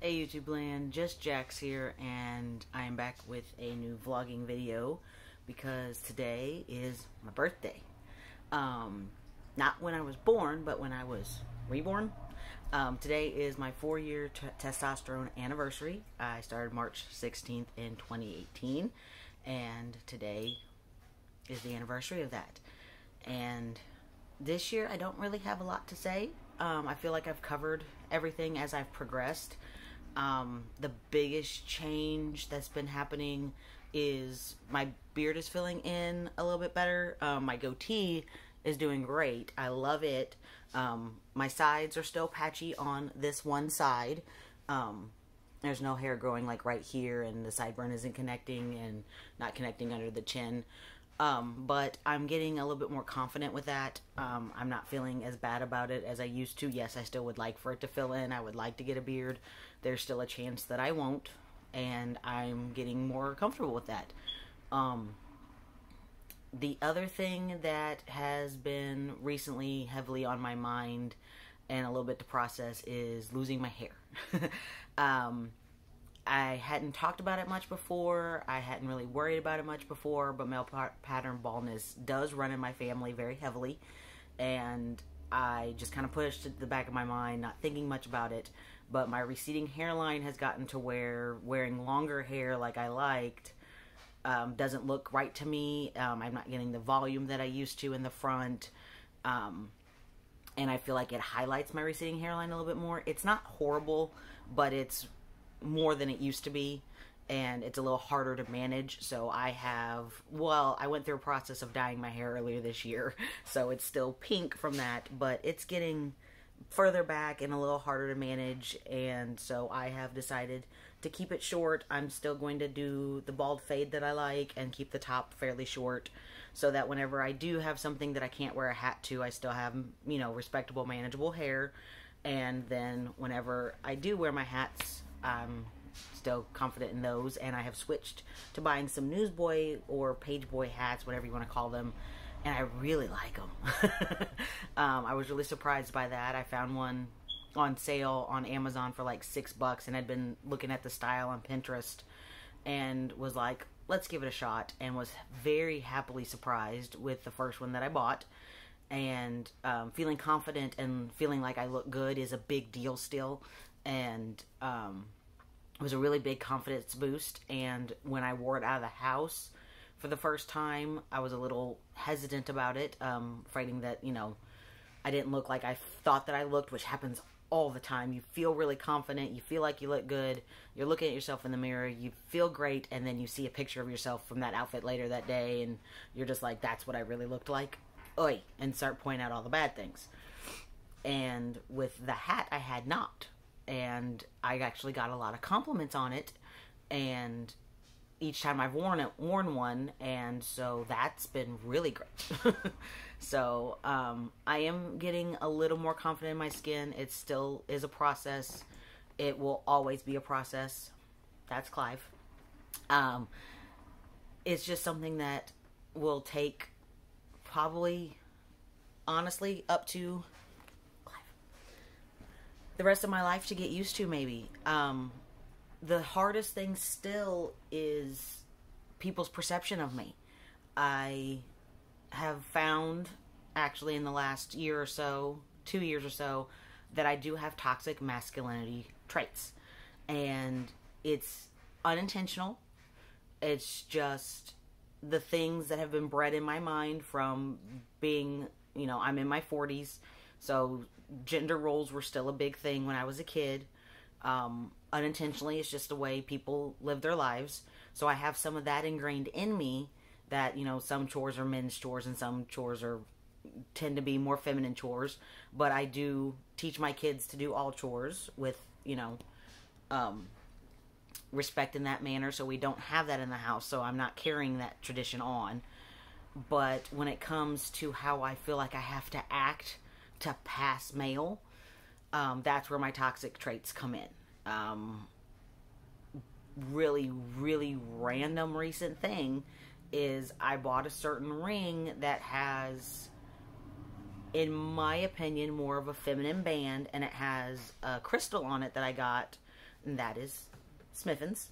Hey YouTube land, just Jax here, and I am back with a new vlogging video because today is my birthday. Not when I was born, but when I was reborn. Today is my 4-year testosterone anniversary. I started March 16th in 2018, and today is the anniversary of that. And this year I don't really have a lot to say. I feel like I've covered everything as I've progressed. The biggest change that's been happening is my beard is filling in a little bit better. My goatee is doing great. I love it. My sides are still patchy on this one side. There's no hair growing like right here, and the sideburn isn't connecting and not connecting under the chin. But I'm getting a little bit more confident with that. I'm not feeling as bad about it as I used to. Yes, I still would like for it to fill in. I would like to get a beard. There's still a chance that I won't, and I'm getting more comfortable with that. The other thing that has been recently heavily on my mind and a little bit to process is losing my hair. I hadn't talked about it much before. I hadn't really worried about it much before, but male pattern baldness does run in my family very heavily, and I just kind of pushed it to the back of my mind, not thinking much about it. But my receding hairline has gotten to where wearing longer hair like I liked doesn't look right to me. I'm not getting the volume that I used to in the front, and I feel like it highlights my receding hairline a little bit more. It's not horrible, but it's more than it used to be, and it's a little harder to manage. So I went through a process of dyeing my hair earlier this year, so it's still pink from that, but it's getting further back and a little harder to manage, and so I have decided to keep it short. I'm still going to do the bald fade that I like and keep the top fairly short, so that whenever I do have something that I can't wear a hat to, I still have, you know, respectable, manageable hair. And then whenever I do wear my hats, I'm still confident in those, and I have switched to buying some newsboy or page boy hats, whatever you want to call them, and I really like them. I was really surprised by that. I found one on sale on Amazon for like $6, and I'd been looking at the style on Pinterest and was like, let's give it a shot, and was very happily surprised with the first one that I bought. And feeling confident and feeling like I look good is a big deal still, and it was a really big confidence boost. And when I wore it out of the house for the first time, I was a little hesitant about it, afraid that, you know, I didn't look like I thought that I looked, which happens all the time. You feel really confident, you feel like you look good, you're looking at yourself in the mirror, you feel great, and then you see a picture of yourself from that outfit later that day, and you're just like, that's what I really looked like. Oi, and start pointing out all the bad things. And with the hat, I had not. And I actually got a lot of compliments on it, and each time I've worn one, and so that's been really great. So I am getting a little more confident in my skin. It still is a process. It will always be a process. That's Clive. It's just something that will take probably, honestly, up to the rest of my life to get used to, maybe. The hardest thing still is people's perception of me. I have found, actually in the last year or so, 2 years or so, that I do have toxic masculinity traits. And it's unintentional. It's just the things that have been bred in my mind from being, you know, I'm in my 40s, so gender roles were still a big thing when I was a kid. Unintentionally, it's just the way people live their lives. So I have some of that ingrained in me, that, you know, some chores are men's chores and some chores tend to be more feminine chores. But I do teach my kids to do all chores with, you know, respect in that manner, so we don't have that in the house, so I'm not carrying that tradition on. But when it comes to how I feel like I have to act to pass male, that's where my toxic traits come in. Really random recent thing is I bought a certain ring that has, in my opinion, more of a feminine band, and it has a crystal on it that I got and that is Smiffins.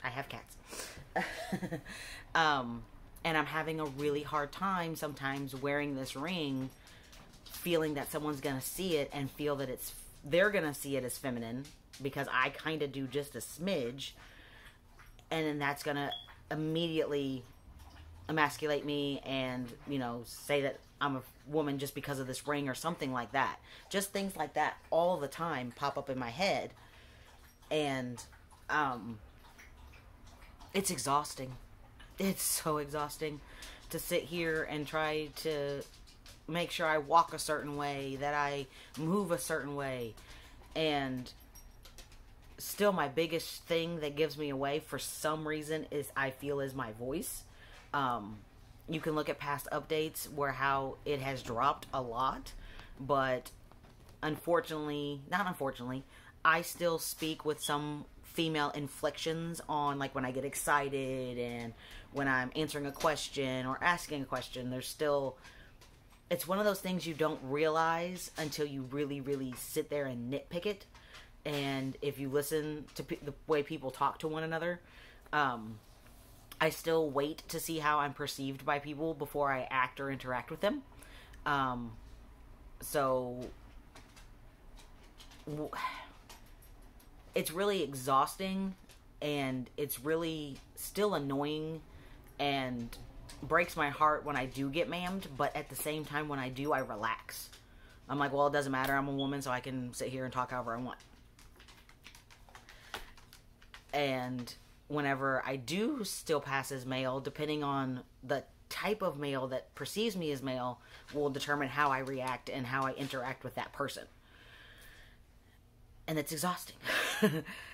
I have cats. And I'm having a really hard time sometimes wearing this ring, feeling that someone's going to see it and feel that they're going to see it as feminine, because I kind of do just a smidge, and then that's going to immediately emasculate me and, say that I'm a woman just because of this ring or something like that. Just things like that all the time pop up in my head. And, it's exhausting. It's so exhausting to sit here and try to make sure I walk a certain way, that I move a certain way. And still, my biggest thing that gives me away for some reason I feel is my voice. You can look at past updates where how it has dropped a lot, but not unfortunately, I still speak with some female inflections on, like, when I get excited and when I'm answering a question or asking a question. It's one of those things you don't realize until you really, really sit there and nitpick it. And if you listen to the way people talk to one another, I still wait to see how I'm perceived by people before I act or interact with them. So it's really exhausting, and it's really still annoying and breaks my heart when I do get mammed, but at the same time, when I do, I relax. I'm like, well, it doesn't matter. I'm a woman, so I can sit here and talk however I want. And whenever I do still pass as male, depending on the type of male that perceives me as male, will determine how I react and how I interact with that person. And it's exhausting.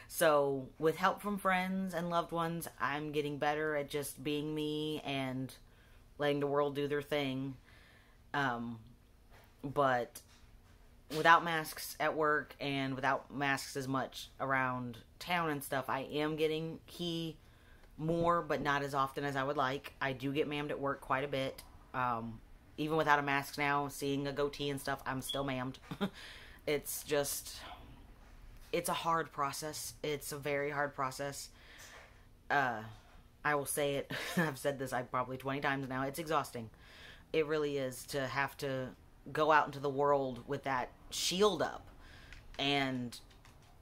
So, with help from friends and loved ones, I'm getting better at just being me and letting the world do their thing. But without masks at work and without masks as much around town and stuff, I am getting more, but not as often as I would like. I do get mammed at work quite a bit. Even without a mask now, seeing a goatee and stuff, I'm still mammed. It's a hard process. It's a very hard process. I will say it. I've said this probably 20 times now. It's exhausting. It really is, to have to go out into the world with that shield up and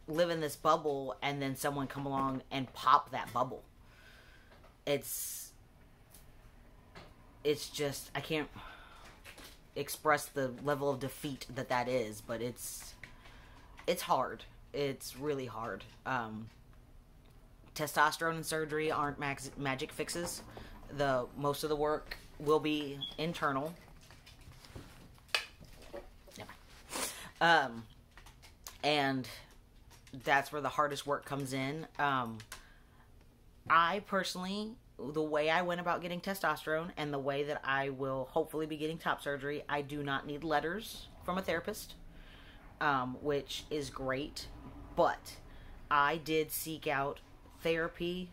live in this bubble, and then someone come along and pop that bubble. It's just, I can't express the level of defeat that is, but it's hard. It's really hard. Testosterone and surgery aren't magic fixes. Most of the work will be internal. And that's where the hardest work comes in. I personally, the way I went about getting testosterone and the way that I will hopefully be getting top surgery, I do not need letters from a therapist, which is great. But I did seek out therapy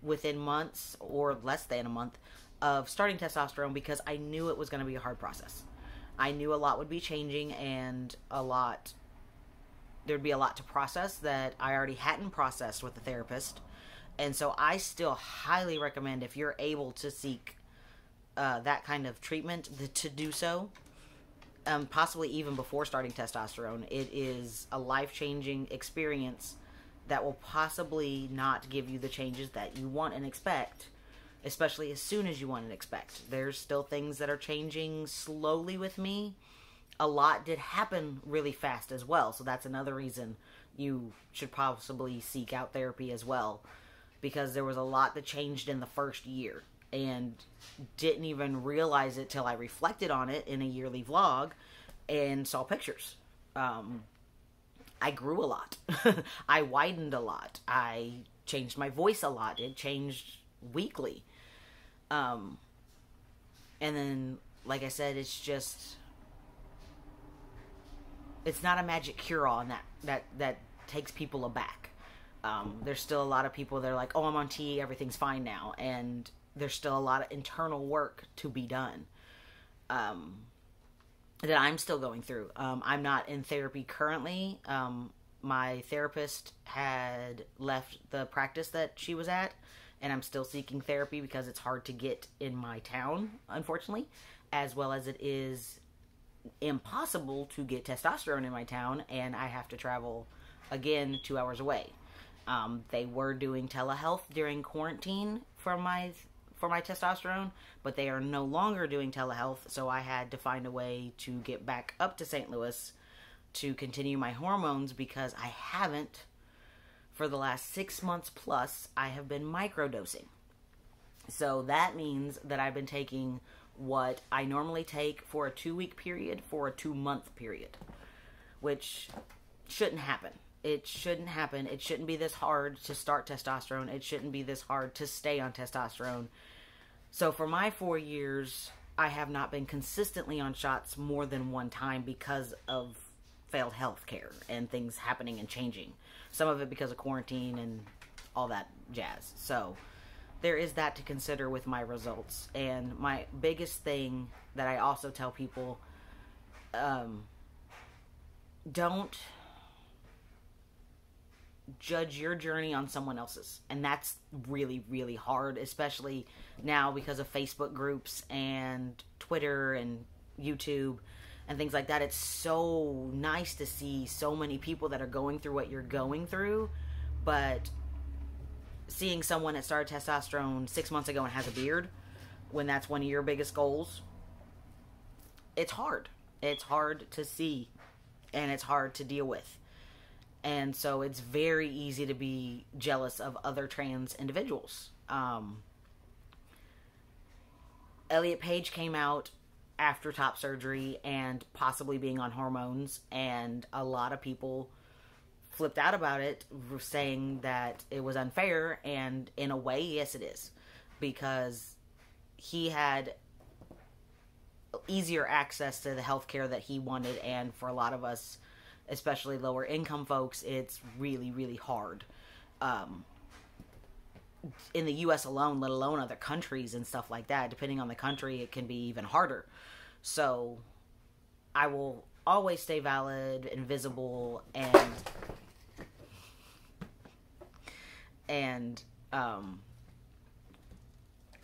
within months, or less than a month, of starting testosterone, because I knew it was going to be a hard process. I knew a lot would be changing, and there'd be a lot to process that I already hadn't processed with the therapist. And so I still highly recommend, if you're able to seek that kind of treatment, to do so. Possibly even before starting testosterone. It is a life-changing experience that will possibly not give you the changes that you want and expect, especially as soon as you want and expect. There's still things that are changing slowly with me. A lot did happen really fast as well, so that's another reason you should possibly seek out therapy as well, because there was a lot that changed in the first year, and didn't even realize it till I reflected on it in a yearly vlog and saw pictures. I grew a lot. I widened a lot. I changed my voice a lot. It changed weekly. And then, like I said, it's not a magic cure-all that takes people aback. There's still a lot of people that are like, oh, I'm on T, everything's fine now. And there's still a lot of internal work to be done that I'm still going through. I'm not in therapy currently, My therapist had left the practice that she was at, and I'm still seeking therapy because it's hard to get in my town, unfortunately, as well as it is impossible to get testosterone in my town, and I have to travel again 2 hours away. They were doing telehealth during quarantine for my testosterone, but they are no longer doing telehealth, so I had to find a way to get back up to St. Louis to continue my hormones, because I haven't, for the last 6 months plus, I have been microdosing. So that means that I've been taking what I normally take for a 2-week period for a 2-month period, which shouldn't happen. It shouldn't happen. It shouldn't be this hard to start testosterone. It shouldn't be this hard to stay on testosterone. So for my 4 years, I have not been consistently on shots more than one time because of failed health care and things happening and changing. Some of it because of quarantine and all that jazz. So there is that to consider with my results. And my biggest thing that I also tell people, don't judge your journey on someone else's. And that's really, really hard, especially now because of Facebook groups and Twitter and YouTube and things like that. It's so nice to see so many people that are going through what you're going through, but seeing someone that started testosterone 6 months ago and has a beard, when that's one of your biggest goals, it's hard. It's hard to see, and it's hard to deal with. And so it's very easy to be jealous of other trans individuals. Elliot Page came out after top surgery and possibly being on hormones, and a lot of people flipped out about it, saying that it was unfair, and in a way, yes, it is, because he had easier access to the health care that he wanted, and for a lot of us, especially lower income folks, it's really, really hard. In the U.S. alone, let alone other countries and stuff like that, depending on the country, it can be even harder. So I will always stay valid and visible and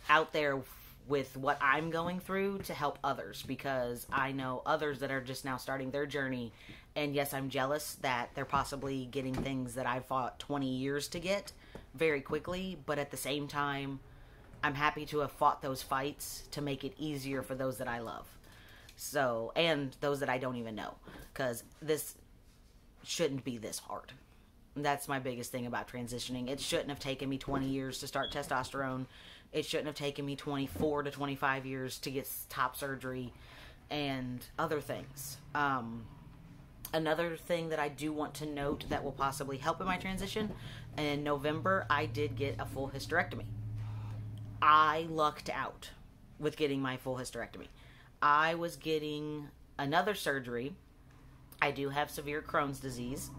out there with what I'm going through to help others, because I know others that are just now starting their journey, and yes, I'm jealous that they're possibly getting things that I fought 20 years to get very quickly, but at the same time, I'm happy to have fought those fights to make it easier for those that I love. So, and those that I don't even know, because this shouldn't be this hard. That's my biggest thing about transitioning. It shouldn't have taken me 20 years to start testosterone. It shouldn't have taken me 24 to 25 years to get top surgery and other things. Another thing that I do want to note that will possibly help in my transition, in November, I did get a full hysterectomy. I lucked out with getting my full hysterectomy. I was getting another surgery. I do have severe Crohn's disease.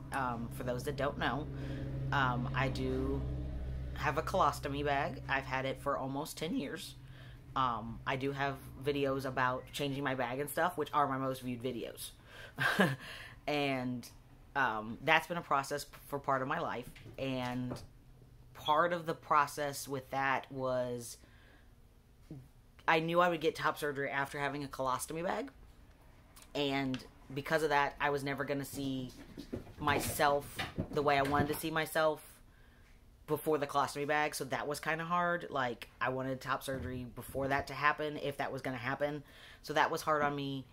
For those that don't know, I do have a colostomy bag. I've had it for almost 10 years. I do have videos about changing my bag and stuff, which are my most viewed videos. And that's been a process for part of my life. And part of the process with that was I knew I would get top surgery after having a colostomy bag. And because of that, I was never going to see myself the way I wanted to see myself before the colostomy bag. So that was kind of hard. Like, I wanted top surgery before that to happen, if that was going to happen. So that was hard on me.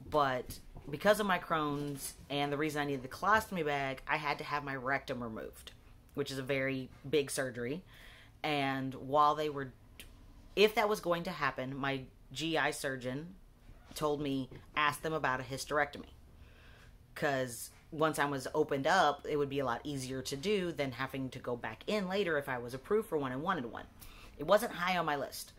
But because of my Crohn's and the reason I needed the colostomy bag, I had to have my rectum removed, which is a very big surgery. And while they were, if that was going to happen, my GI surgeon told me, ask them about a hysterectomy. Because once I was opened up, it would be a lot easier to do than having to go back in later if I was approved for one and wanted one. It wasn't high on my list.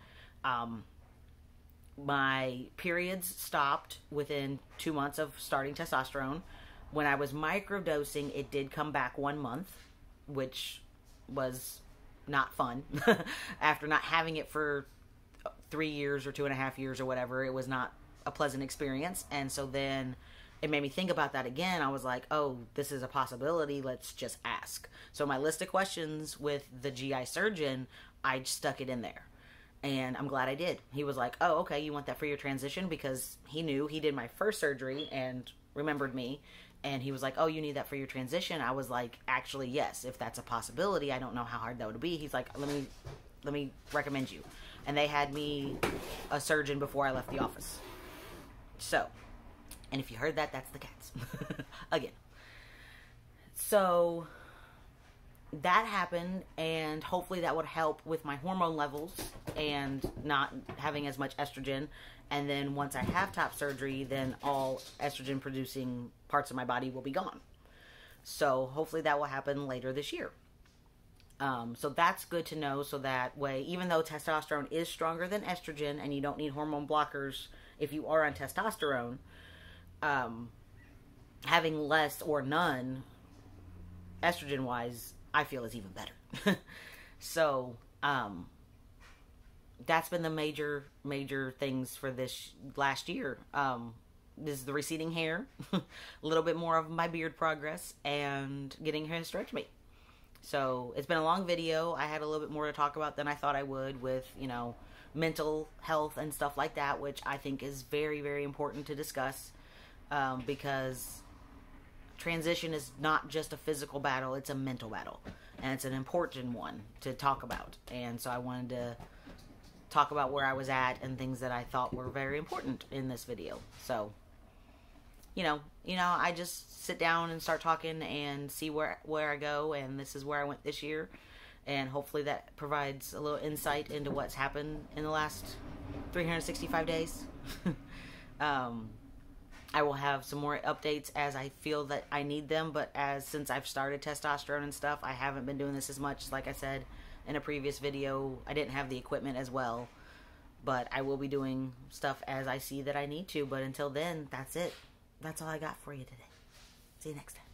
My periods stopped within 2 months of starting testosterone. When I was microdosing, it did come back 1 month, which was not fun. After not having it for 3 years or 2.5 years or whatever, it was not a pleasant experience. And so then it made me think about that again. I was like, oh, this is a possibility. Let's just ask. So my list of questions with the GI surgeon, I stuck it in there. And I'm glad I did. He was like, oh, okay, you want that for your transition? Because he knew he did my first surgery and remembered me. And he was like, oh, you need that for your transition? I was like, actually, yes, if that's a possibility. I don't know how hard that would be. He's like, let me recommend you. And they had me a surgeon before I left the office. So, and if you heard that, that's the cats. Again. So, that happened, and hopefully that would help with my hormone levels and not having as much estrogen. And then once I have top surgery, then all estrogen producing parts of my body will be gone. So hopefully that will happen later this year. So that's good to know, so that way, even though testosterone is stronger than estrogen and you don't need hormone blockers if you are on testosterone, having less or none estrogen wise, I feel is even better. So that's been the major things for this last year. This is the receding hair, a little bit more of my beard progress, and getting hair stretch me. So it's been a long video. I had a little bit more to talk about than I thought I would with, you know, mental health and stuff like that, which I think is very, very important to discuss, because transition is not just a physical battle, it's a mental battle, and it's an important one to talk about. And so I wanted to talk about where I was at and things that I thought were very important in this video. So, you know, I just sit down and start talking and see where I go, and this is where I went this year, and hopefully that provides a little insight into what's happened in the last 365 days. I will have some more updates as I feel that I need them, but since I've started testosterone and stuff, I haven't been doing this as much. Like I said in a previous video, I didn't have the equipment as well, but I will be doing stuff as I see that I need to. But until then, that's it. That's all I got for you today. See you next time.